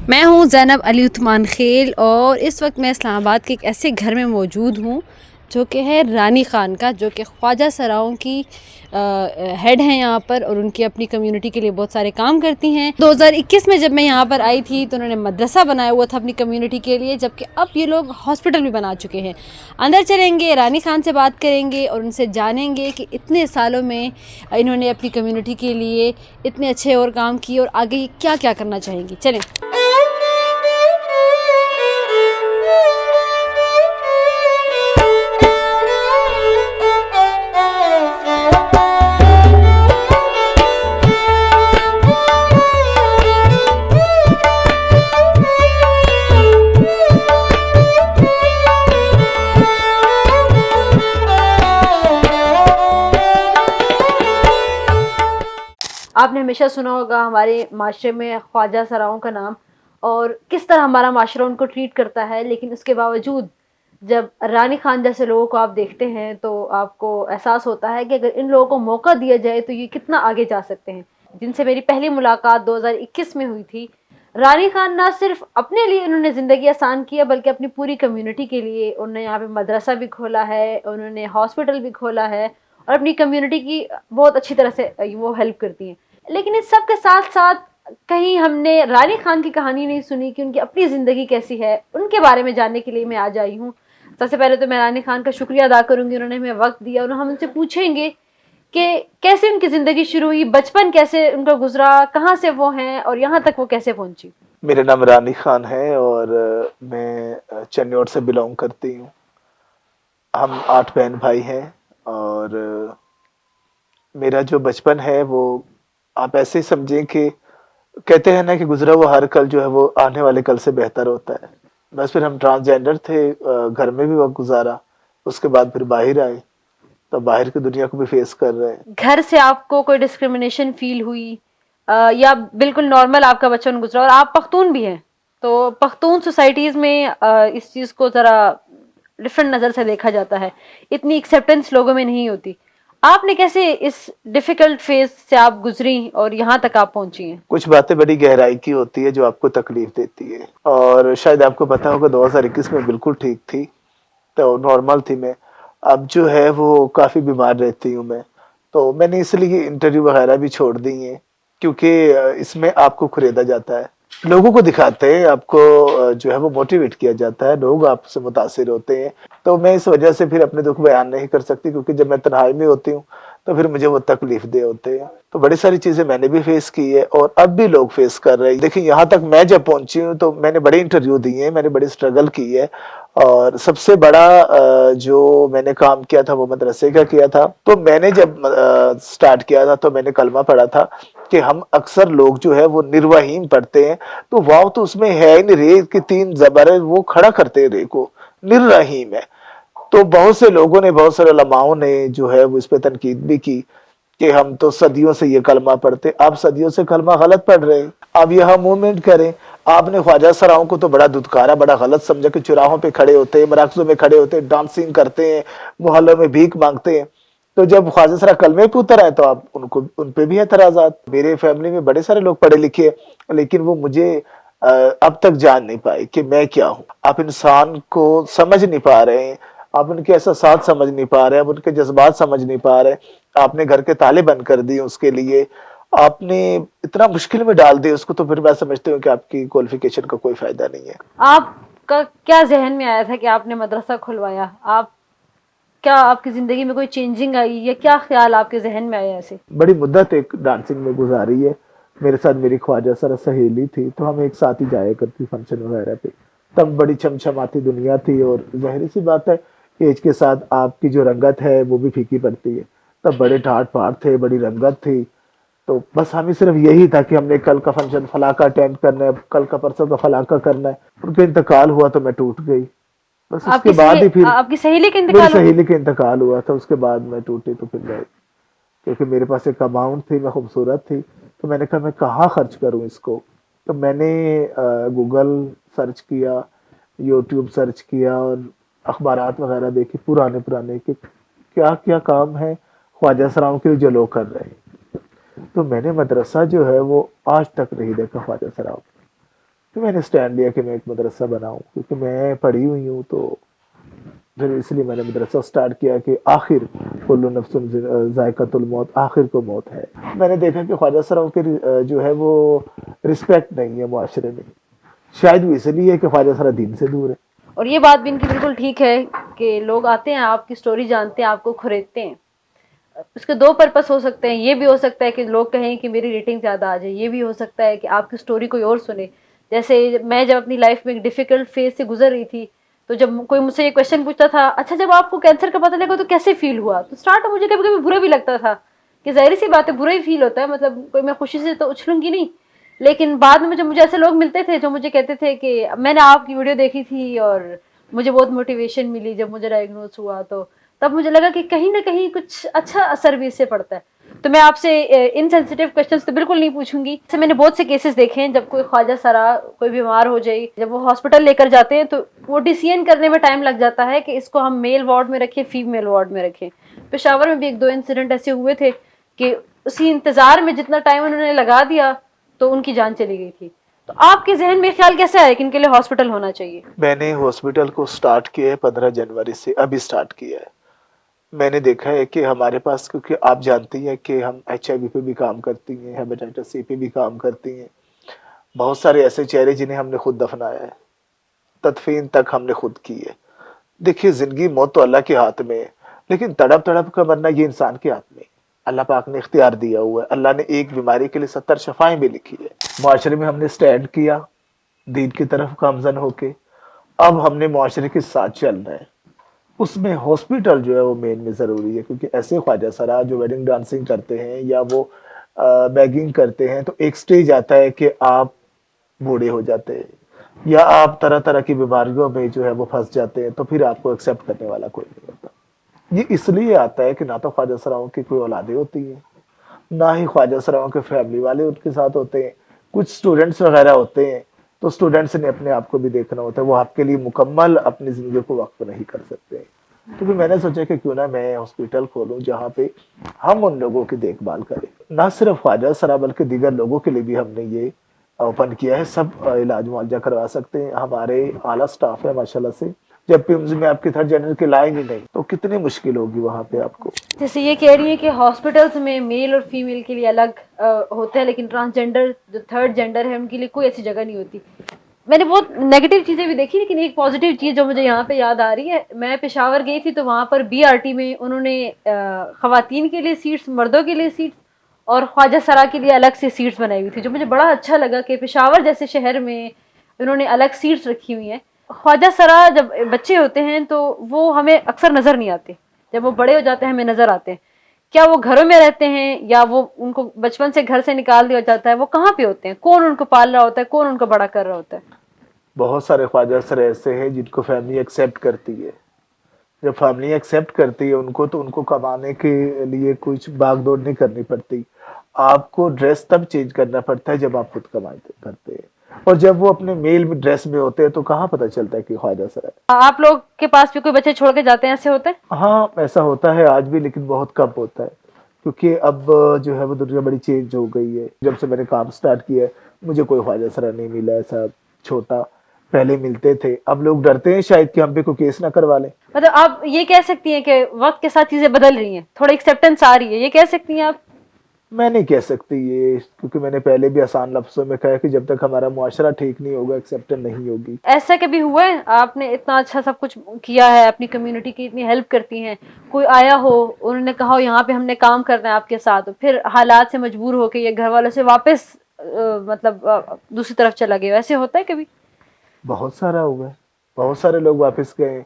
میں ہوں زینب علی عثمان خیل، اور اس وقت میں اسلام آباد کے ایک ایسے گھر میں موجود ہوں جو کہ ہے رانی خان کا، جو کہ خواجہ سراؤں کی ہیڈ ہیں یہاں پر، اور ان کی اپنی کمیونٹی کے لیے بہت سارے کام کرتی ہیں۔ 2021 میں جب میں یہاں پر آئی تھی تو انہوں نے مدرسہ بنایا ہوا تھا اپنی کمیونٹی کے لیے، جبکہ اب یہ لوگ ہاسپٹل بھی بنا چکے ہیں۔ اندر چلیں گے، رانی خان سے بات کریں گے اور ان سے جانیں گے کہ اتنے سالوں میں انہوں نے اپنی کمیونٹی کے لیے اتنے اچھے اور کام کیے اور آگے یہ کیا کیا کرنا چاہیں گی۔ چلیں۔ آپ نے ہمیشہ سنا ہوگا ہمارے معاشرے میں خواجہ سراؤں کا نام، اور کس طرح ہمارا معاشرہ ان کو ٹریٹ کرتا ہے، لیکن اس کے باوجود جب رانی خان جیسے لوگوں کو آپ دیکھتے ہیں تو آپ کو احساس ہوتا ہے کہ اگر ان لوگوں کو موقع دیا جائے تو یہ کتنا آگے جا سکتے ہیں۔ جن سے میری پہلی ملاقات 2021 میں ہوئی تھی، رانی خان نہ صرف اپنے لیے انہوں نے زندگی آسان کیا بلکہ اپنی پوری کمیونٹی کے لیے انہوں نے یہاں پہ مدرسہ بھی کھولا ہے، انہوں نے ہاسپٹل بھی کھولا ہے، اور اپنی کمیونٹی کی بہت اچھی طرح سے وہ ہیلپ کرتی ہیں۔ لیکن اس سب کے ساتھ ساتھ کہیں ہم نے رانی خان کی کہانی نہیں سنی کہ ان کی اپنی زندگی کیسی ہے۔ ان کے بارے میں جاننے کے لیے میں آج آئی ہوں۔ سب سے پہلے تو میں رانی خان کا شکریہ ادا کروں گی، انہوں نے ہمیں وقت دیا، اور ہم ان سے پوچھیں گے کہ کیسے ان کی زندگی شروع ہوئی، بچپن کیسے ان کا گزرا، کہاں سے وہ ہیں اور یہاں تک وہ کیسے پہنچی۔ میرا نام رانی خان ہے اور میں چنیوڑ سے بلونگ کرتی ہوں۔ ہم 8 بہن بھائی ہیں، اور میرا جو بچپن ہے وہ آپ ایسے ہی سمجھیں کہ کہتے ہیں نا کہ گزرا ہوا ہر کل جو ہے وہ آنے والے کل سے بہتر ہوتا ہے۔ بس پھر ہم ٹرانسجینڈر تھے، گھر میں بھی وقت گزارا، اس کے بعد پھر باہر آئے تو باہر کی دنیا کو بھی فیس کر رہے ہیں۔ گھر سے آپ کو کوئی ڈسکریمنیشن فیل ہوئی یا بالکل نارمل آپ کا بچپن گزرا؟ اور آپ پختون بھی ہیں تو پختون سوسائٹیز میں اس چیز کو ذرا ڈفرینٹ نظر سے دیکھا جاتا ہے، اتنی ایکسیپٹنس لوگوں میں نہیں ہوتی۔ آپ نے کیسے اس ڈیفیکلٹ فیز سے آپ گزری اور یہاں تک آپ پہنچی ہیں؟ کچھ باتیں بڑی گہرائی کی ہوتی ہے جو آپ کو تکلیف دیتی ہے، اور شاید آپ کو پتا ہوگا 2021 میں بالکل ٹھیک تھی تو نارمل تھی میں۔ اب جو ہے وہ کافی بیمار رہتی ہوں میں، تو میں نے اس لیے انٹرویو وغیرہ بھی چھوڑ دی ہیں، کیونکہ اس میں آپ کو خریدا جاتا ہے، لوگوں کو دکھاتے ہیں، آپ کو جو ہے وہ موٹیویٹ کیا جاتا ہے، لوگ آپ سے متاثر ہوتے ہیں۔ تو میں اس وجہ سے پھر اپنے دکھ بیان نہیں کر سکتی، کیونکہ جب میں تنہائی میں ہوتی ہوں تو پھر مجھے وہ تکلیف دہ ہوتے ہیں۔ تو بڑی ساری چیزیں میں نے بھی فیس کی ہے اور اب بھی لوگ فیس کر رہے ہیں۔ دیکھیں یہاں تک میں جب پہنچی ہوں تو میں نے بڑے انٹرویو دیے ہیں، میں نے بڑی سٹرگل کی ہے، اور سب سے بڑا جو میں نے کام کیا تھا وہ مدرسے کا کیا تھا۔ تو میں نے جب سٹارٹ کیا تھا تو میں نے کلمہ پڑھا تھا کہ ہم اکثر لوگ جو ہے وہ نروہیم پڑھتے ہیں، تو واو تو اس میں ہے نہیں، رے کی 3 زبر ہے، وہ کھڑا کرتے ہیں رے کو، نررحیم ہے۔ تو بہت سے لوگوں نے، بہت سارے علماؤں نے جو ہے وہ اس پہ تنقید بھی کی کہ ہم تو صدیوں سے یہ کلمہ پڑھتے، آپ صدیوں سے کلمہ غلط پڑھ رہے ہیں، آپ یہاں موومنٹ کریں۔ آپ نے خواجہ سراؤں کو تو بڑا دھتکارا، بڑا غلط سمجھا کہ چراہوں پہ کھڑے ہوتے ہیں، مراکزوں میں کھڑے ہوتے ہیں، ڈانسنگ کرتے ہیں، محلوں میں بھیک مانگتے ہیں۔ تو جب خواجہ سرا کلمے پہ اتر آئے تو آپ ان پہ بھی اعتراضات۔ میرے فیملی میں بڑے سارے لوگ پڑھے لکھے ہیں، لیکن وہ مجھے اب تک جان نہیں پائے کہ میں کیا ہوں۔ آپ انسان کو سمجھ نہیں پا رہے ہیں، آپ ان کے احساسات سمجھ نہیں پا رہے ہیں، آپ ان کے جذبات سمجھ نہیں پا رہے ہیں۔ آپ نے گھر کے تالے بند کر دیے اس کے لیے، آپ نے اتنا مشکل میں ڈال دیا اس کو، تو پھر میں سمجھتی ہوں کہ آپ کی کوالیفیکیشن کا کوئی فائدہ نہیں ہے۔ آپ کا کیا ذہن میں آیا تھا کہ آپ نے مدرسہ کھلوایا؟ کیا آپ کی زندگی میں کوئی چینجنگ آئی یا کیا خیال آپ کے ذہن میں آیا ایسے؟ بڑی مدت ایک ڈانسنگ میں گزاری ہے، میرے ساتھ میری خواجہ سرا سہیلی تھی، تو ہم ایک ساتھ ہی جایا کرتی فنکشن وغیرہ پہ۔ تب بڑی چمچماتی دنیا تھی، اور ظاہر سی بات ہے ایج کے ساتھ آپ کی جو رنگت ہے وہ بھی پھیکی پڑتی ہے۔ تب بڑے ٹھاٹ پاٹ تھے، بڑی رنگت تھی، تو بس ہمیں صرف یہی تھا کہ ہم نے کل کا فنکشن فلاں کا اٹینڈ کرنا ہے، کل کا پرسوں کا فلاں کا کرنا ہے۔ ان کا انتقال ہوا تو میں ٹوٹ گئی، بس اس کے بعد ہی پھر آپ کی سہیلی کا میری انتقال ہوا؟ سہیلی کا انتقال ہوا تھا، اس کے بعد میں ٹوٹی، تو پھر میں، کیونکہ میرے پاس ایک اماؤنٹ تھی، میں خوبصورت تھی، تو میں نے کہا میں کہاں خرچ کروں اس کو۔ تو میں نے گوگل سرچ کیا، یوٹیوب سرچ کیا، اور اخبارات وغیرہ دیکھے پرانے کہ کیا کیا کام ہے خواجہ سراؤں کے جو لوگ کر رہے ہیں۔ تو میں نے مدرسہ جو ہے وہ آج تک نہیں دیکھا خواجہ سراؤں، تو میں نے اسٹینڈ لیا کہ میں ایک مدرسہ بناؤں، کیونکہ میں پڑھی ہوئی ہوں، تو پھر اس لیے میں نے مدرسہ سٹارٹ کیا کہ آخر کل نفس ذائقۃ الموت، آخر کو موت ہے۔ میں نے دیکھا کہ خواجہ سراؤں کی جو ہے وہ رسپیکٹ نہیں ہے معاشرے میں، شاید وہ اس لیے ہے کہ خواجہ سرا دین سے دور ہے۔ اور یہ بات بھی ان کی بالکل ٹھیک ہے کہ لوگ آتے ہیں، آپ کی سٹوری جانتے ہیں، آپ کو خریدتے ہیں۔ اس کے دو پرپس ہو سکتے ہیں، یہ بھی ہو سکتا ہے کہ لوگ کہیں کہ میری ریٹنگ زیادہ آ جائے، یہ بھی ہو سکتا ہے کہ آپ کی سٹوری کوئی اور سنے۔ جیسے میں جب اپنی لائف میں ایک ڈیفیکلٹ فیز سے گزر رہی تھی، تو جب کوئی مجھ سے یہ کویشچن پوچھتا تھا، اچھا جب آپ کو کینسر کا پتہ لگا تو کیسے فیل ہوا، تو اسٹارٹ مجھے کبھی کبھی برا بھی لگتا تھا کہ ظاہر سی بات ہے برا ہی فیل ہوتا ہے، مطلب کوئی میں خوشی سے تو اچھلوں گی نہیں۔ لیکن بعد میں جب مجھے ایسے لوگ ملتے تھے جو مجھے کہتے تھے کہ میں نے آپ کی ویڈیو دیکھی تھی اور مجھے بہت موٹیویشن ملی جب مجھے ڈائگنوز ہوا، تو تب مجھے لگا کہ کہیں نہ کہیں کچھ اچھا اثر بھی اس سے پڑتا ہے۔ تو میں آپ سے ان سینسیٹیو کویشچنس تو بالکل نہیں پوچھوں گی۔ جیسے میں نے بہت سے کیسز دیکھے ہیں، جب کوئی خواجہ سرا کوئی بیمار ہو جائے، جب وہ ہاسپٹل لے کر جاتے ہیں تو وہ ڈیسیژن کرنے میں ٹائم لگ جاتا ہے کہ اس کو ہم میل وارڈ میں رکھیں فیمیل وارڈ میں رکھیں۔ پشاور میں بھی ایک دو انسیڈنٹ ایسے ہوئے تھے کہ اسی انتظار میں جتنا ٹائم انہوں نے لگا دیا تو ان کی جان چلی گئی تھی۔ تو آپ کے ذہن میں خیال کیسے آیا کہ ان کے لیے ہاسپٹل ہونا چاہیے؟ میں نے ہاسپٹل کو سٹارٹ کیا ہے 15 جنوری سے، ابھی سٹارٹ کیا ہے۔ میں نے دیکھا ہے کہ ہمارے پاس، کیونکہ آپ جانتی ہیں کہ ہم HIV پہ بھی کام کرتی ہیں، ہیپاٹائٹس C پہ بھی کام کرتی ہیں، بہت سارے ایسے چہرے جنہیں ہم نے خود دفنایا ہے، تدفین تک ہم نے خود کی ہے۔ دیکھیے زندگی موت تو اللہ کے ہاتھ میں ہے، لیکن تڑپ تڑپ کر مرنا یہ انسان کے ہاتھ میں ہے۔ اللہ پاک نے اختیار دیا ہوا ہے، اللہ نے ایک بیماری کے لیے 70 شفائیں بھی لکھی ہے۔ معاشرے میں ہم نے سٹینڈ کیا دین کی طرف گامزن ہو کے، اب ہم نے معاشرے کے ساتھ چلنا ہے۔ اس میں ہاسپٹل جو ہے وہ مین میں ضروری ہے، کیونکہ ایسے خواجہ سرا جو ویڈنگ ڈانسنگ کرتے ہیں یا وہ بیگنگ کرتے ہیں، تو ایک سٹیج آتا ہے کہ آپ بوڑھے ہو جاتے ہیں یا آپ طرح طرح کی بیماریوں میں جو ہے وہ پھنس جاتے ہیں، تو پھر آپ کو ایکسیپٹ کرنے والا کوئی نہیں ہوتا۔ یہ اس لیے آتا ہے کہ نہ تو خواجہ سراؤں کی کوئی اولادیں ہوتی ہیں، نہ ہی خواجہ سراؤں کے فیملی والے ان کے ساتھ ہوتے ہیں، کچھ سٹوڈنٹس وغیرہ ہوتے ہیں، تو سٹوڈنٹس نے اپنے آپ کو بھی دیکھنا ہوتا ہے، وہ آپ کے لیے مکمل اپنی زندگی کو وقف نہیں کر سکتے۔ تو پھر میں نے سوچا کہ کیوں نہ میں ہاسپٹل کھولوں جہاں پہ ہم ان لوگوں کی دیکھ بھال کریں، نہ صرف خواجہ سرا بلکہ دیگر لوگوں کے لیے بھی ہم نے یہ اوپن کیا ہے۔ سب علاج معالجہ کروا سکتے ہیں، ہمارے اعلیٰ سٹاف ہے ماشاءاللہ سے۔ جب پیمز میں آپ کی تھرڈ جنرل کی لائن ہی نہیں تو کتنی مشکل ہوگی وہاں پہ آپ کو۔ جیسے یہ کہہ رہی ہے کہ ہاسپٹلس میں میل اور فیمیل کے لیے الگ ہوتا ہے، لیکن ٹرانسجینڈر جو تھرڈ جینڈر ہے ان کے لیے کوئی ایسی جگہ نہیں ہوتی۔ میں نے بہت نیگیٹو چیزیں بھی دیکھی، لیکن ایک پازیٹیو چیز جو مجھے یہاں پہ یاد آ رہی ہے، میں پشاور گئی تھی تو وہاں پر BRT میں انہوں نے خواتین کے لیے سیٹس، مردوں کے لیے سیٹس اور خواجہ سرا کے لیے الگ سے سیٹس بنائی ہوئی تھی، جو مجھے بڑا اچھا لگا کہ پشاور جیسے شہر میں انہوں نے الگ سیٹس رکھی ہوئی ہیں۔ خواجہ سرا جب بچے ہوتے ہیں تو وہ ہمیں اکثر نظر نہیں آتے، جب وہ بڑے ہو جاتے ہیں ہمیں نظر آتے ہیں۔ کیا وہ گھروں میں رہتے ہیں یا وہ ان کو بچپن سے گھر سے نکال دیا جاتا ہے؟ وہ کہاں پہ ہوتے ہیں؟ کون ان کو پال رہا ہوتا ہے؟ کون ان کو بڑا کر رہا ہوتا ہے؟ بہت سارے خواجہ سر ایسے ہیں جن کو فیملی ایکسیپٹ کرتی ہے۔ جب فیملی ایکسیپٹ کرتی ہے ان کو، تو ان کو کمانے کے لیے کچھ بھاگ دوڑ نہیں کرنی پڑتی۔ آپ کو ڈریس تب چینج کرنا پڑتا ہے جب آپ خود کمائی کرتے ہیں، اور جب وہ اپنے میل میں ڈریس میں ہوتے ہیں تو کہاں پتہ چلتا ہے کہ خواجہ سر ہے۔ آپ لوگ کے پاس بھی کوئی بچے چھوڑ کے جاتے ہیں ایسے ہوتے ہیں؟ ہاں ایسا ہوتا ہے آج بھی، لیکن بہت کم ہوتا ہے، کیونکہ اب جو ہے وہ دنیا بڑی چینج ہو گئی ہے۔ جب سے میں نے کام سٹارٹ کیا ہے مجھے کوئی خواجہ سرا نہیں ملا ایسا چھوٹا، پہلے ملتے تھے، اب لوگ ڈرتے ہیں شاید کہ ہم پہ کوئی کیس نہ کروا لیں۔ مطلب آپ یہ کہہ سکتی ہیں کہ وقت کے ساتھ چیزیں بدل رہی ہیں، تھوڑی ایکسیپٹنس آ رہی ہے، یہ کہہ سکتی ہیں آپ؟ میں نہیں کہہ سکتی یہ، کیونکہ میں نے پہلے بھی آسان لفظوں میں کہا کہ جب تک ہمارا معاشرہ ٹھیک نہیں ہوگا ایکسیپٹنس نہیں ہوگی۔ ایسا کبھی ہوا ہے آپ نے اتنا اچھا سب کچھ کیا ہے، اپنی کمیونٹی کی اتنی ہیلپ کرتی ہیں، کوئی آیا ہو انہوں نے کہا ہو یہاں پہ ہم نے کام کرنا ہے آپ کے ساتھ، پھر حالات سے مجبور ہو کے یا گھر والوں سے واپس مطلب دوسری طرف چلا گیا، ایسے ہوتا ہے کبھی؟ بہت سارا ہوا ہے، بہت سارے لوگ واپس گئے،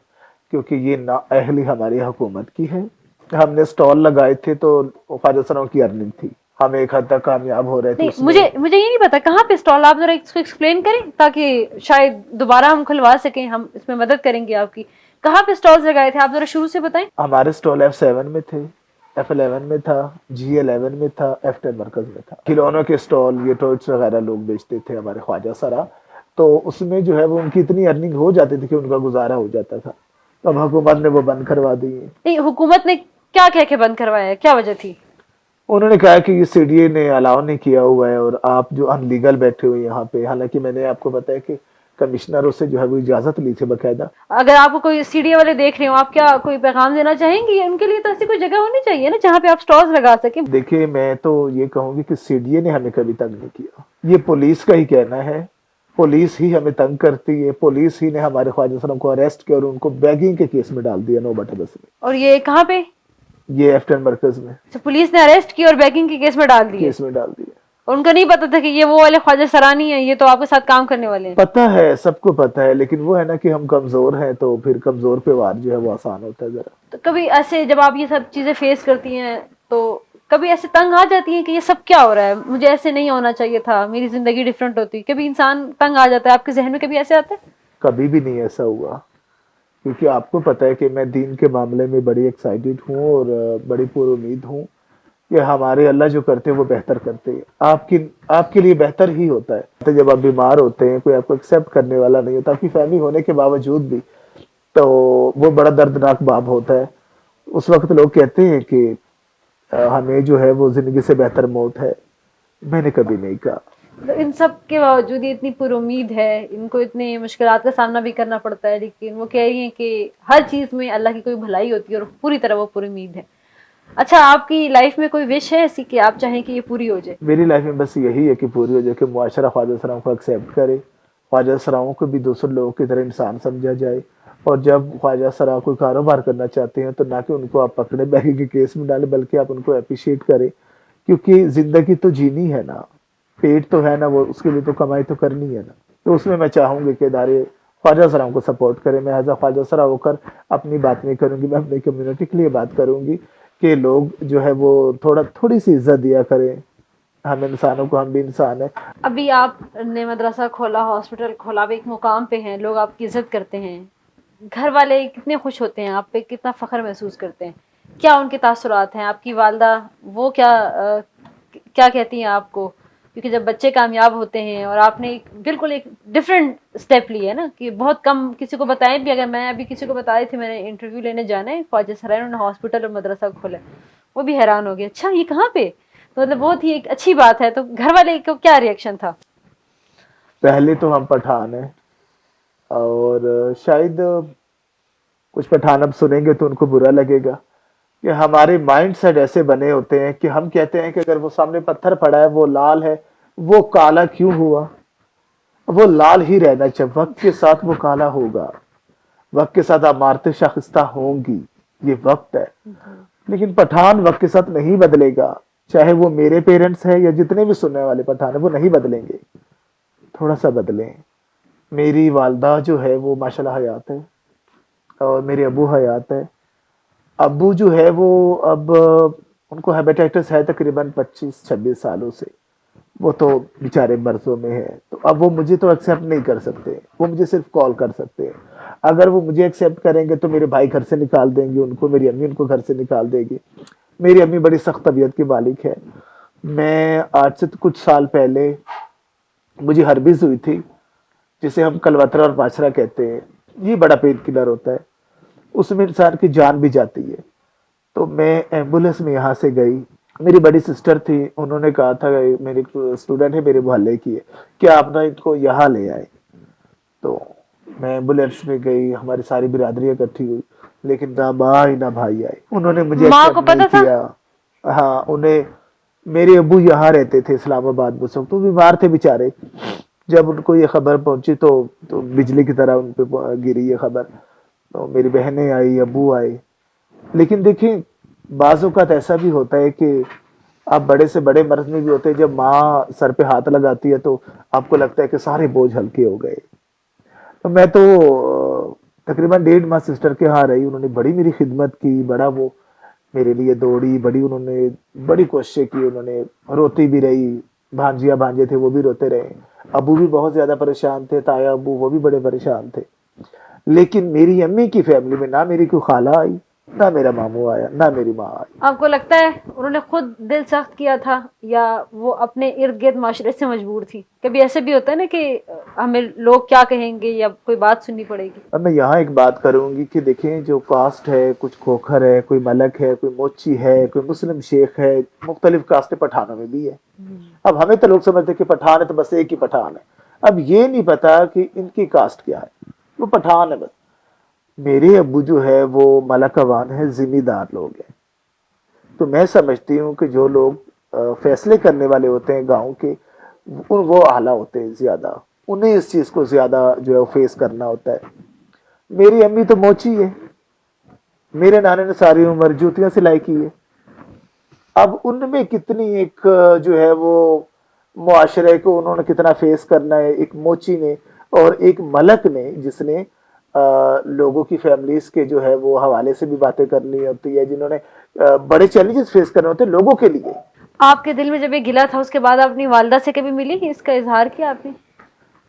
کیونکہ یہ نااہلی ہماری حکومت کی ہے۔ ہم نے سٹال لگائے تھے تو خواجہ سراؤں کی ارننگ تھی، ہم ایک حد تک کامیاب ہو رہے تھے نہیں، اس میں۔ مجھے یہ نہیں پتا کہاں پہ اسٹال، آپ ذرا اس کو ایکسپلین کریں تاکہ شاید دوبارہ ہم کھلوا سکیں، ہم اس میں مدد کریں گے آپ کی۔ کہاں پہ اسٹالز لگائے تھے آپ، ذرا شروع سے بتائیں۔ ہمارے سٹال F7 میں تھے، F11 میں تھا، G11 میں تھا، F10 مرکز میں تھا۔ کھلونوں کے سٹال، یہ ٹوائز وغیرہ لوگ بیچتے تھے ہمارے خواجہ سرا، تو اس میں جو ہے وہ ان کی اتنی ارننگ ہو جاتی تھی کہ ان کا گزارا ہو جاتا تھا، اب حکومت نے وہ بند کروا دی ہے۔ نہیں، حکومت نے کیا کہہ کے بند کروایا ہے، کیا وجہ تھی؟ انہوں نے کہا کہ یہ سی ڈی اے نے الاؤ نہیں کیا ہوا ہے اور آپ جو ان لیگل بیٹھے ہوئے یہاں پہ، حالانکہ میں نے آپ کو بتایا کہ کمشنروں سے جو ہے وہ اجازت لی تھی باقاعدہ. اگر آپ کو کوئی سی ڈی اے والے دیکھ رہے ہو، آپ کیا کوئی پیغام دینا چاہیں گی؟ ان کے لیے تو ایسی کوئی جگہ ہونی چاہیے نا جہاں پہ آپ سٹالز لگا سکیں. دیکھیے میں تو یہ کہوں گی کہ سی ڈی اے نے ہمیں کبھی تنگ نہیں کیا، یہ پولیس کا ہی کہنا ہے. پولیس ہی ہمیں تنگ کرتی ہے، پولیس ہی نے ہمارے خواجہ سرم کو اریسٹ کیا اور ان کو بیگنگ کے کیس میں ڈال دیا 9/10 میں. اور یہ کہاں پہ؟ یہ ایف 10 مرکز میں اچھا، پولیس نے اریسٹ کی اور بیکنگ کے کیس میں ڈال دیے. کیس میں ڈال دیا. ان کو نہیں پتا تھا کہ یہ وہ والے خواجہ سرانی ہیں، یہ تو آپ کے ساتھ کام کرنے والے ہیں. پتہ ہے، سب کو پتہ ہے، لیکن وہ ہے نا کہ ہم کمزور ہیں تو پھر کمزور پہ وار جو ہے وہ آسان ہوتا ہے ذرا. تو کبھی ایسے جب آپ یہ سب چیزیں فیس کرتی ہیں تو کبھی ایسے تنگ آ جاتی ہیں کہ یہ سب کیا ہو رہا ہے، مجھے ایسے نہیں ہونا چاہیے تھا، میری زندگی ڈیفرنٹ ہوتی. کبھی انسان تنگ آ جاتا ہے، آپ کے ذہن میں کبھی ایسے آتا ہے؟ کبھی بھی نہیں ایسا ہوا، کیونکہ آپ کو پتہ ہے کہ میں دین کے معاملے میں بڑی ایکسائٹیڈ ہوں اور بڑی پر امید ہوں کہ ہمارے اللہ جو کرتے ہیں وہ بہتر کرتے ہیں. آپ کے لیے بہتر ہی ہوتا ہے. جب آپ بیمار ہوتے ہیں، کوئی آپ کو ایکسیپٹ کرنے والا نہیں ہوتا، آپ کی فیملی ہونے کے باوجود بھی، تو وہ بڑا دردناک باب ہوتا ہے. اس وقت لوگ کہتے ہیں کہ ہمیں جو ہے وہ زندگی سے بہتر موت ہے. میں نے کبھی نہیں کہا. ان سب کے باوجود یہ اتنی پر امید ہے، ان کو اتنی مشکلات کا سامنا بھی کرنا پڑتا ہے، لیکن وہ کہہ رہی ہیں کہ ہر چیز میں اللہ کی کوئی بھلائی ہوتی ہے اور پوری طرح وہ پر امید ہے. اچھا، آپ کی لائف میں کوئی وش ہے ایسی کہ آپ چاہیں کہ یہ پوری ہو جائے؟ میری لائف میں بس یہی ہے کہ پوری ہو جائے کہ معاشرہ خواجہ سرام کو ایکسیپٹ کرے، خواجہ سراؤں کو بھی دوسرے لوگوں کی طرح انسان سمجھا جائے. اور جب خواجہ سرا کوئی کاروبار کرنا چاہتے ہیں تو نہ کہ ان کو آپ پکڑے بیگنگ کے کیس میں ڈالیں، بلکہ آپ ان کو اپریشیٹ کریں، کیونکہ زندگی تو جینی ہے نا، پیٹ تو ہے نا، وہ اس کے لیے تو کمائی تو کرنی ہے نا. تو اس میں میں چاہوں گی کہ ادارے خواجہ سراؤں کو سپورٹ کریں. میں ایز اے خواجہ سرا ہو کر اپنی بات نہیں کروں گی، میں اپنی کمیونٹی کے لیے بات کروں گی کہ لوگ جو ہے وہ تھوڑی سی عزت دیا کریں. ہم انسانوں کو، ہم بھی انسان ہیں. ابھی آپ نے مدرسہ کھولا، ہاسپٹل کھولا، اب ایک مقام پہ ہیں، لوگ آپ کی عزت کرتے ہیں، گھر والے کتنے خوش ہوتے ہیں، آپ پہ کتنا فخر محسوس کرتے ہیں، کیا ان کے تاثرات ہیں؟ آپ کی والدہ وہ کیا کہتی ہیں آپ کو؟ کیونکہ جب بچے کامیاب ہوتے ہیں اور آپ نے بالکل ایک ڈفرینٹ اسٹیپ لی ہے نا، کہ بہت کم کسی کو بتائیں بھی. اگر میں ابھی کسی کو بتا رہی تھی میں نے انٹرویو لینے جانا ہے خواجہ سرائے، انہوں نے ہاسپٹل اور مدرسہ کھولا، وہ بھی حیران ہو گئے، اچھا یہ کہاں پہ؟ تو مطلب بہت ہی ایک اچھی بات ہے. تو گھر والے کو کیا ریئیکشن تھا؟ پہلے تو ہم پٹھان ہیں اور شاید کچھ پٹھان اب سنیں گے تو ان کو برا لگے گا کہ ہمارے مائنڈ سیٹ ایسے بنے ہوتے ہیں کہ ہم کہتے ہیں کہ اگر وہ سامنے پتھر پڑا ہے، وہ لال ہے، وہ کالا کیوں ہوا؟ وہ لال ہی رہنا چاہیے، وقت کے ساتھ وہ کالا ہوگا، وقت کے ساتھ عمارتیں شائستہ ہوں گی، یہ وقت ہے. لیکن پٹھان وقت کے ساتھ نہیں بدلے گا، چاہے وہ میرے پیرنٹس ہیں یا جتنے بھی سننے والے پٹھان ہیں، وہ نہیں بدلیں گے. تھوڑا سا بدلیں. میری والدہ جو ہے وہ ماشاءاللہ حیات ہے اور میرے ابو حیات ہے. ابو جو ہے وہ اب ان کو ہیپیٹائٹس ہے تقریباً 25-26 سالوں سے. وہ تو بیچارے برسوں میں ہے، تو اب وہ مجھے تو ایکسیپٹ نہیں کر سکتے، وہ مجھے صرف کال کر سکتے ہیں. اگر وہ مجھے ایکسیپٹ کریں گے تو میرے بھائی گھر سے نکال دیں گے ان کو، میری امی ان کو گھر سے نکال دے گی. میری امی بڑی سخت طبیعت کی مالک ہے. میں آج سے کچھ سال پہلے مجھے ہربز ہوئی تھی، جسے ہم کلوترا اور پاچرا کہتے ہیں. یہ بڑا پین کلر ہوتا ہے، اس میں انسان کی جان بھی جاتی ہے. تو میں ایمبولینس میں یہاں سے گئی. میری بڑی سسٹر تھی، انہوں نے کہا تھا میری اسٹوڈنٹ ہے میرے محلے کی ہے کہ آپ نا ان کو یہاں لے آئے. تو میں ایمبولینس میں گئی، ہماری ساری برادری اکٹھی ہوئی، لیکن نہ ماں نہ بھائی آئے. انہوں نے مجھے ماں ایکسیپٹ کو نہیں پتا تھا؟ کیا. ہاں، انہیں، میرے ابو یہاں رہتے تھے اسلام آباد میں، سب تو بیمار تھے بیچارے. جب ان کو یہ خبر پہنچی تو بجلی کی طرح ان پہ گری یہ خبر. تو میری بہنیں آئی، ابو آئے. لیکن دیکھیں، بعض اوقات ایسا بھی ہوتا ہے کہ آپ بڑے سے بڑے مرض میں بھی ہوتے ہیں، جب ماں سر پہ ہاتھ لگاتی ہے تو آپ کو لگتا ہے کہ سارے بوجھ ہلکے ہو گئے. تو میں تو تقریباً 1.5 ماہ سسٹر کے ہاں رہی. انہوں نے بڑی میری خدمت کی، بڑا وہ میرے لیے دوڑی، بڑی انہوں نے بڑی کوششیں کی. انہوں نے روتی بھی رہی، بھانجیاں بھانجے تھے وہ بھی روتے رہے. ابو بھی بہت زیادہ پریشان تھے، تایا ابو وہ بھی بڑے پریشان تھے. لیکن میری امی کی فیملی میں نہ میری کوئی خالہ آئی، نہ میرا ماموں آیا نہ میری ماں آئی. آپ کو لگتا ہے انہوں نے خود دل سخت کیا تھا یا وہ اپنے ارد گرد معاشرے سے مجبور تھی؟ کبھی ایسے بھی ہوتا ہے نا کہ ہمیں لوگ کیا کہیں گے یا کوئی بات سننی پڑے گی. اب میں یہاں ایک بات کروں گی کہ دیکھیں جو کاسٹ ہے، کچھ کھوکھر ہے، کوئی ملک ہے، کوئی موچی ہے، کوئی مسلم شیخ ہے، مختلف کاسٹ پٹھانوں میں بھی ہے. اب ہمیں تو لوگ سمجھتے ہیں کہ پٹھان ہے تو بس ایک ہی پٹھان ہے. اب یہ نہیں پتا کہ ان کی کاسٹ کیا ہے، وہ پٹھان ہے بس. میرے ابو جو ہے وہ ملکوان ہے، ذمہ دار لوگ ہیں. تو میں سمجھتی ہوں کہ جو لوگ فیصلے کرنے والے ہوتے ہیں گاؤں کے، وہ اعلیٰ ہوتے ہیں زیادہ. انہیں اس چیز کو زیادہ جو ہے فیس کرنا ہوتا ہے. میری امی تو موچی ہے، میرے نانے نے ساری عمر جوتیاں سلائی کی ہے. اب ان میں کتنی ایک جو ہے وہ معاشرے کو انہوں نے کتنا فیس کرنا ہے، ایک موچی نے اور ایک ملک نے جس نے لوگوں کی فیملیز کے جو ہے وہ حوالے سے بھی باتیں کرنی ہوتی ہے، جنہوں نے بڑے چیلنجز فیس کرنے ہوتے ہیں لوگوں کے لیے. آپ کے دل میں جب یہ گلا تھا اس کے بعد آپ اپنی والدہ سے کبھی ملی، اس کا اظہار کیا آپ نے؟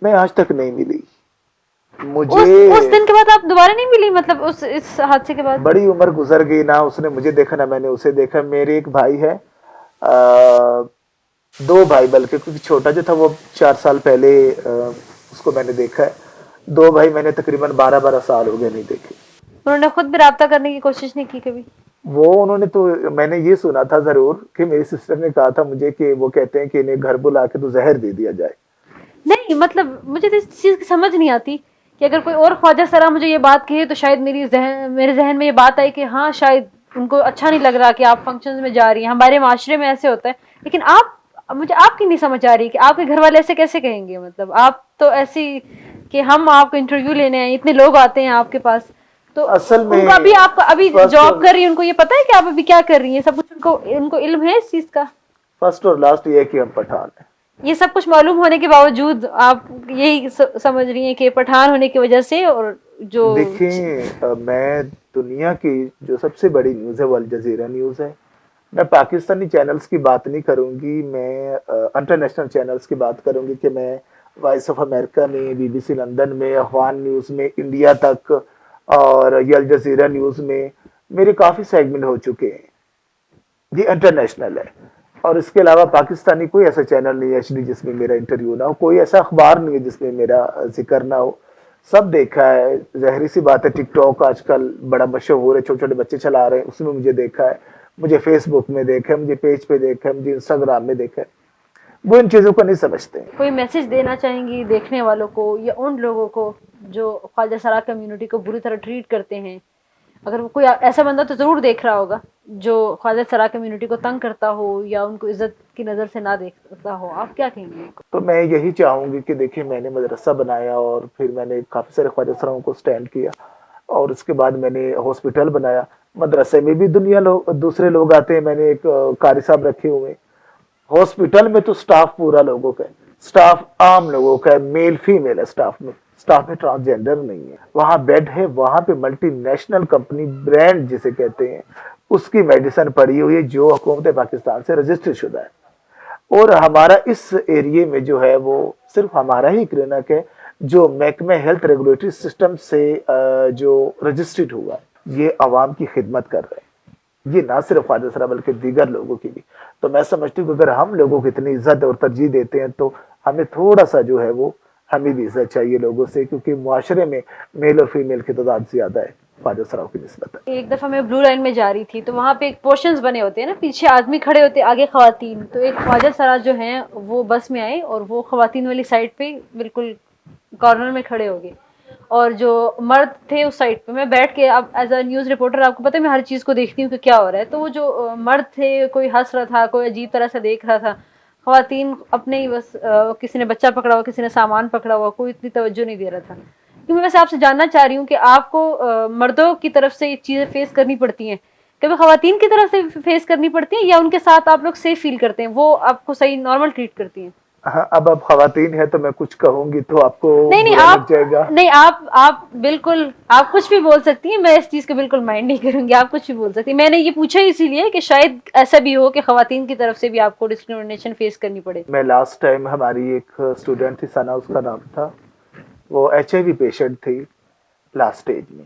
میں آج تک نہیں ملی. اس مجھے دن کے بعد آپ دوبارہ نہیں ملی، مطلب اس حادثے کے بعد؟ بڑی عمر گزر گئی، نہ اس نے مجھے دیکھا نہ میں نے اسے دیکھا. میرے ایک بھائی ہے، دو بھائی بلکہ، کیونکہ چھوٹا جو تھا وہ 4 سال پہلے اس کو میں نے دیکھا ہے. دو بھائی میں نے تقریباً 12 سال ہو گئے نہیں دیکھے. انہوں نے خود بھی رابطہ کرنے کی کوشش نہیں کی کبھی؟ وہ انہوں نے تو، میں نے یہ سنا تھا ضرور کہ میری سسٹر نے کہا تھا مجھے کہ وہ کہتے ہیں کہ انہیں گھر بلا کے تو زہر دے دیا جائے. نہیں مطلب مجھے تو اس چیز کی سمجھ نہیں آتی کہ اگر کوئی اور خواجہ سرا مجھے یہ بات کہے تو شاید میرے ذہن میں یہ بات آئی کہ ہاں شاید ان کو اچھا نہیں لگ رہا کہ آپ فنکشنز میں جا رہی ہیں. ہمارے معاشرے میں ایسے ہوتا ہے، لیکن مجھے آپ کی نہیں سمجھ آ رہی کہ آپ کے گھر والے ایسے کیسے کہیں گے. مطلب آپ تو ایسی کہ ہم آپ کو انٹرویو لینے آئے، اتنے لوگ آتے ہیں آپ کے پاس، تو اصل ان میں کو آپ ابھی فرسٹ جاب اور کر رہی ہیں، ان کو یہ پتا ہے کہ آپ ابھی کیا کر رہی ہیں؟ سب کچھ ان کو علم ہے اس چیز کا؟ فرسٹ اور لاسٹ یہ ہے کہ ہم پٹھان ہیں. یہ سب کچھ معلوم ہونے کے باوجود آپ یہی سمجھ رہی ہیں کہ پٹھان ہونے کی وجہ سے؟ اور جو دیکھیں میں دنیا کی جو سب سے بڑی نیوز ہے وہ الجزیرہ نیوز ہے. میں پاکستانی چینلز کی بات نہیں کروں گی، میں انٹرنیشنل چینلز کی بات کروں گی کہ میں وائس آف امریکہ میں، بی بی سی لندن میں، اخوان نیوز میں، انڈیا تک اور یہ الجزیرہ نیوز میں میرے کافی سیگمنٹ ہو چکے ہیں. یہ انٹرنیشنل ہے. اور اس کے علاوہ پاکستانی کوئی ایسا چینل نہیں ہے ایچ ڈی جس میں میرا انٹرویو نہ ہو، کوئی ایسا اخبار نہیں ہے جس میں میرا ذکر نہ ہو. سب دیکھا ہے. ظاہری سی بات ہے ٹک ٹاک آج کل بڑا مشہور ہے، چھوٹے چھوٹے بچے چلا رہے ہیں، اس میں مجھے دیکھا ہے. مجھے فیس بک میں دیکھا ہے، مجھے پیج پہ دیکھا ہے، مجھے انسٹاگرام میں دیکھا ہے. وہ ان چیزوں کو نہیں سمجھتے ہیں. کوئی میسج دینا چاہیں گی دیکھنے والوں کو یا ان لوگوں کو جو خواجہ سرا کمیونٹی کو بری طرح ٹریٹ کرتے ہیں؟ اگر وہ کوئی ایسا بندہ تو ضرور دیکھ رہا ہوگا جو خواجہ سرا کمیونٹی کو تنگ کرتا ہو یا ان کو عزت کی نظر سے نہ دیکھتا ہو، آپ کیا کہیں گے؟ تو میں یہی چاہوں گی کہ دیکھیں میں نے مدرسہ بنایا اور پھر میں نے کافی سارے خواجہ سراؤں کو سٹینڈ کیا، اور اس کے بعد میں نے ہاسپٹل بنایا. مدرسے میں بھی دوسرے لوگ آتے ہیں. میں نے ایک قاری صاحب رکھے ہوئے. ہاسپٹل میں تو سٹاف پورا لوگوں کا ہے، سٹاف عام لوگوں کا ہے، میل فیمیل ہے سٹاف میں. سٹاف میں ٹرانسجینڈر نہیں ہے. وہاں بیڈ ہے، وہاں پہ ملٹی نیشنل کمپنی برانڈ جسے کہتے ہیں اس کی میڈیسن پڑی ہوئی ہے جو حکومت پاکستان سے رجسٹر شدہ ہے. اور ہمارا اس ایریے میں جو ہے وہ صرف ہمارا ہی کلینک ہے جو محکمہ ہیلتھ ریگولیٹری سسٹم سے جو رجسٹرڈ ہوا. یہ عوام کی خدمت کر رہے ہیں. یہ نہ صرف خواجہ سرا بلکہ دیگر لوگوں کی بھی. تو میں سمجھتی ہوں کہ اگر ہم لوگوں کو اتنی عزت اور ترجیح دیتے ہیں تو ہمیں تھوڑا سا جو ہے وہ ہمیں بھی عزت چاہیے لوگوں سے، کیونکہ معاشرے میں میل اور فیمیل کی تعداد زیادہ ہے خواجہ سراؤں کی نسبت. ایک دفعہ میں بلو لائن میں جا رہی تھی تو وہاں پہ ایک پورشنز بنے ہوتے ہیں نا، پیچھے آدمی کھڑے ہوتے ہیں آگے خواتین. تو ایک خواجہ سرا جو ہیں وہ بس میں آئے اور وہ خواتین والی سائڈ پہ بالکل کارنر میں کھڑے ہو گئے، اور جو مرد تھے اس سائڈ پہ. میں بیٹھ کے، اب ایز اے نیوز رپورٹر آپ کو پتہ ہے میں ہر چیز کو دیکھتی ہوں کہ کیا ہو رہا ہے. تو وہ جو مرد تھے کوئی ہنس رہا تھا، کوئی عجیب طرح سے دیکھ رہا تھا. خواتین اپنے ہی بس، کسی نے بچہ پکڑا ہوا، کسی نے سامان پکڑا ہوا، کوئی اتنی توجہ نہیں دے رہا تھا. میں ویسے آپ سے جاننا چاہ رہی ہوں کہ آپ کو مردوں کی طرف سے یہ چیزیں فیس کرنی پڑتی ہیں، کبھی خواتین کی طرف سے فیس کرنی پڑتی ہیں، یا ان کے ساتھ آپ لوگ سیف فیل کرتے ہیں، وہ آپ کو صحیح نارمل ٹریٹ کرتی ہیں؟ ہاں اب خواتین ہے تو میں کچھ کہوں گی تو آپ کو نہیں نہیں برا لگ جائے گا. نہیں آپ بالکل، آپ کچھ بھی بول سکتی ہیں، میں اس چیز کو بالکل مائنڈ نہیں کروں گی. آپ کچھ بھی بول سکتی ہیں. میں نے یہ پوچھا اسی لیے کہ شاید ایسا بھی ہو کہ خواتین کی طرف سے بھی آپ کو ڈسکریمنیشن فیس کرنی پڑے. میں لاسٹ ٹائم ہماری ایک اسٹوڈنٹ تھی ثنا اس کا نام تھا، وہ ایچ آئی وی پیشنٹ تھی لاسٹ اسٹیج میں.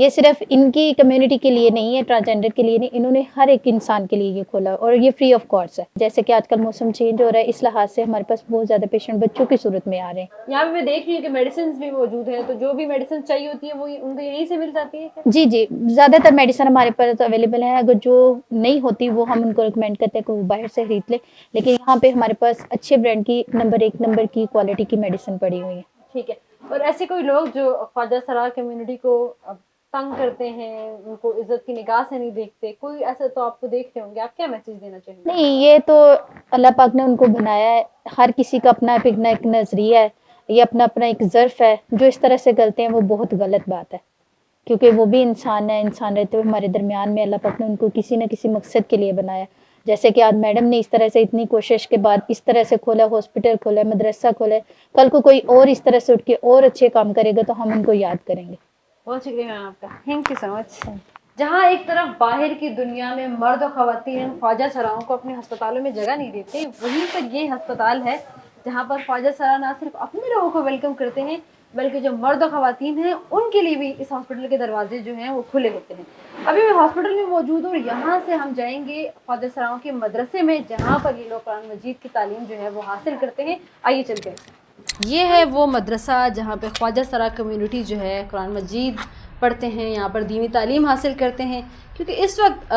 یہ صرف ان کی کمیونٹی کے لیے نہیں ہے، ٹرانسجینڈر کے لیے نہیں، انہوں نے ہر ایک انسان کے لیے یہ کھولا اور یہ فری آف کاسٹ ہے. جیسے کہ آج کل موسم چینج ہو رہا ہے، اس لحاظ سے ہمارے پاس بہت زیادہ پیشنٹ بچوں کی صورت میں آ رہے ہیں. یہاں پہ میں دیکھ رہی ہوں کہ میڈیسنز بھی موجود ہیں، تو جو بھی میڈیسن چاہیے ہوتی ہے وہ ان کو یہیں سے مل جاتی ہے کیا؟ جی زیادہ تر میڈیسن ہمارے پاس اویلیبل ہے. اگر جو نہیں ہوتی وہ ہم ان کو ریکمینڈ کرتے ہیں کہ وہ باہر سے خرید لے، لیکن یہاں پہ ہمارے پاس اچھے برانڈ کی نمبر 1 نمبر کی کوالٹی کی میڈیسن پڑی ہوئی ہے. ٹھیک ہے. اور ایسے کوئی لوگ جو خواجہ سرا کمیونٹی کو تنگ کرتے ہیں، ان کو عزت کی نگاہ سے نہیں دیکھتے، کوئی ایسا تو آپ کو دیکھتے ہوں گے، آپ کیا میسج دینا چاہیں گے؟ نہیں، یہ تو اللہ پاک نے ان کو بنایا ہے، ہر کسی کا اپنا ایک نظریہ ہے، یہ اپنا ایک ظرف ہے. جو اس طرح سے کرتے ہیں وہ بہت غلط بات ہے، کیونکہ وہ بھی انسان ہے، انسان رہتے ہوئے ہمارے درمیان میں اللہ پاک نے ان کو کسی نہ کسی مقصد کے لیے بنایا. جیسے کہ آج میڈم نے اس طرح سے اتنی کوشش کے بعد اس طرح سے کھولا، ہاسپٹل کھولا، مدرسہ کھولا ہے، کل کو کوئی اور اس طرح سے اٹھ کے اور اچھے کام کرے گا تو ہم ان کو یاد کریں گے. بہت شکریہ میم آپ کا، تھینک یو سو مچ. جہاں ایک طرف باہر کی دنیا میں مرد و خواتین خواجہ سراؤں کو اپنے ہسپتالوں میں جگہ نہیں دیتے، وہیں پر یہ ہسپتال ہے جہاں پر خواجہ سرا نہ صرف اپنے لوگوں کو ویلکم کرتے ہیں بلکہ جو مرد و خواتین ہیں ان کے لیے بھی اس ہاسپٹل کے دروازے جو ہیں وہ کھلے ہوتے ہیں. ابھی میں ہاسپٹل میں موجود ہوں اور یہاں سے ہم جائیں گے خواجہ سراؤں کے مدرسے میں جہاں پر یہ لوگ قرآن مجید کی تعلیم جو ہے وہ حاصل کرتے ہیں. آئیے چلتے ہیں. یہ ہے وہ مدرسہ جہاں پہ خواجہ سرا کمیونٹی جو ہے قرآن مجید پڑھتے ہیں، یہاں پر دینی تعلیم حاصل کرتے ہیں. کیونکہ اس وقت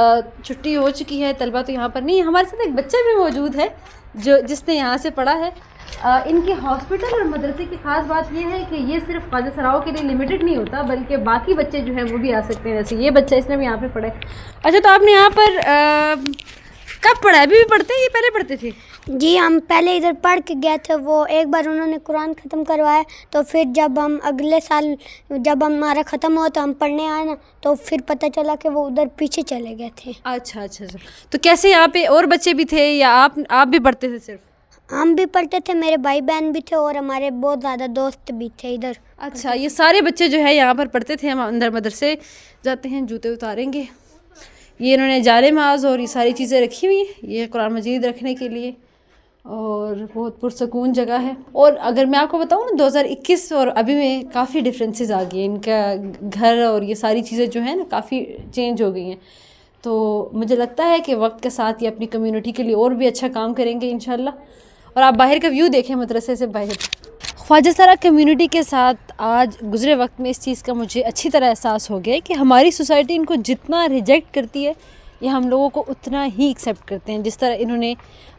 چھٹی ہو چکی ہے، طلبہ تو یہاں پر نہیں ہے. ہمارے ساتھ ایک بچہ بھی موجود ہے جس نے یہاں سے پڑھا ہے. ان کے ہاسپٹل اور مدرسے کی خاص بات یہ ہے کہ یہ صرف خواجہ سراؤں کے لیے لمیٹڈ نہیں ہوتا بلکہ باقی بچے جو ہیں وہ بھی آ سکتے ہیں. جیسے یہ بچہ، اس نے بھی یہاں پہ پڑھا ہے. اچھا، تو آپ نے یہاں پر کب پڑھا ہے؟ ابھی بھی پڑھتے ہیں، یہ پہلے پڑھتے تھے؟ جی ہم پہلے ادھر پڑھ کے گئے تھے، وہ ایک بار انہوں نے قرآن ختم کروایا، تو پھر جب ہم اگلے سال جب ہمارا ختم ہوا تو ہم پڑھنے آئے نا، تو پھر پتہ چلا کہ وہ ادھر پیچھے چلے گئے تھے. اچھا. تو کیسے یہاں پہ اور بچے بھی تھے یا آپ بھی پڑھتے تھے صرف؟ ہم بھی پڑھتے تھے، میرے بھائی بہن بھی تھے اور ہمارے بہت زیادہ دوست بھی تھے ادھر. اچھا، یہ سارے بچے جو ہے یہاں پر پڑھتے تھے. ہم اندر مدرسے جاتے ہیں، جوتے اتاریں گے. یہ انہوں نے جال ماز اور یہ ساری چیزیں رکھی ہوئی ہیں، یہ قرآن مجید رکھنے کے لیے، اور بہت پرسکون جگہ ہے. اور اگر میں آپ کو بتاؤں نا 2021 اور ابھی میں کافی ڈفرینسز آ گئی ہیں. ان کا گھر اور یہ ساری چیزیں جو ہیں نا کافی چینج ہو گئی ہیں. تو مجھے لگتا ہے کہ وقت کے ساتھ یہ اپنی کمیونٹی کے لیے اور بھی اچھا کام کریں گے انشاءاللہ. اور آپ باہر کا ویو دیکھیں مدرسے سے باہر. خواجہ سرا کمیونٹی کے ساتھ آج گزرے وقت میں اس چیز کا مجھے اچھی طرح احساس ہو گیا کہ ہماری سوسائٹی ان کو جتنا ریجیکٹ کرتی ہے یہ ہم لوگوں کو اتنا ہی ایکسیپٹ کرتے ہیں. جس طرح انہوں نے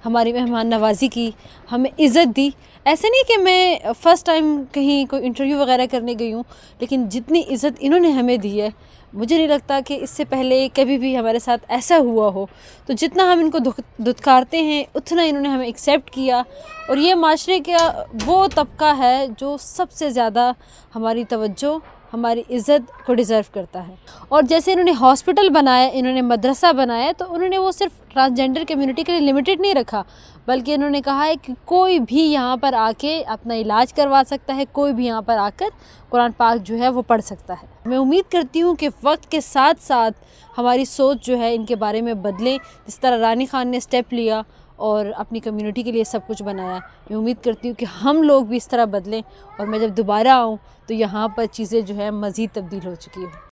ہماری مہمان نوازی کی، ہمیں عزت دی. ایسے نہیں کہ میں فرسٹ ٹائم کہیں کوئی انٹرویو وغیرہ کرنے گئی ہوں، لیکن جتنی عزت انہوں نے ہمیں دی ہے مجھے نہیں لگتا کہ اس سے پہلے کبھی بھی ہمارے ساتھ ایسا ہوا ہو. تو جتنا ہم ان کو دھتکارتے ہیں اتنا انہوں نے ہمیں ایکسیپٹ کیا. اور یہ معاشرے کا وہ طبقہ ہے جو سب سے زیادہ ہماری توجہ، ہماری عزت کو ڈیزرو کرتا ہے. اور جیسے انہوں نے ہاسپٹل بنایا، انہوں نے مدرسہ بنایا، تو انہوں نے وہ صرف ٹرانسجینڈر کمیونٹی کے لیے لمیٹڈ نہیں رکھا بلکہ انہوں نے کہا ہے کہ کوئی بھی یہاں پر آ کے اپنا علاج کروا سکتا ہے، کوئی بھی یہاں پر آ کر قرآن پاک جو ہے وہ پڑھ سکتا ہے. میں امید کرتی ہوں کہ وقت کے ساتھ ساتھ ہماری سوچ جو ہے ان کے بارے میں بدلیں. جس طرح رانی خان نے اسٹیپ لیا اور اپنی کمیونٹی کے لیے سب کچھ بنایا، میں امید کرتی ہوں کہ ہم لوگ بھی اس طرح بدلیں. اور میں جب دوبارہ آؤں تو یہاں پر چیزیں جو ہے مزید تبدیل ہو چکی ہیں.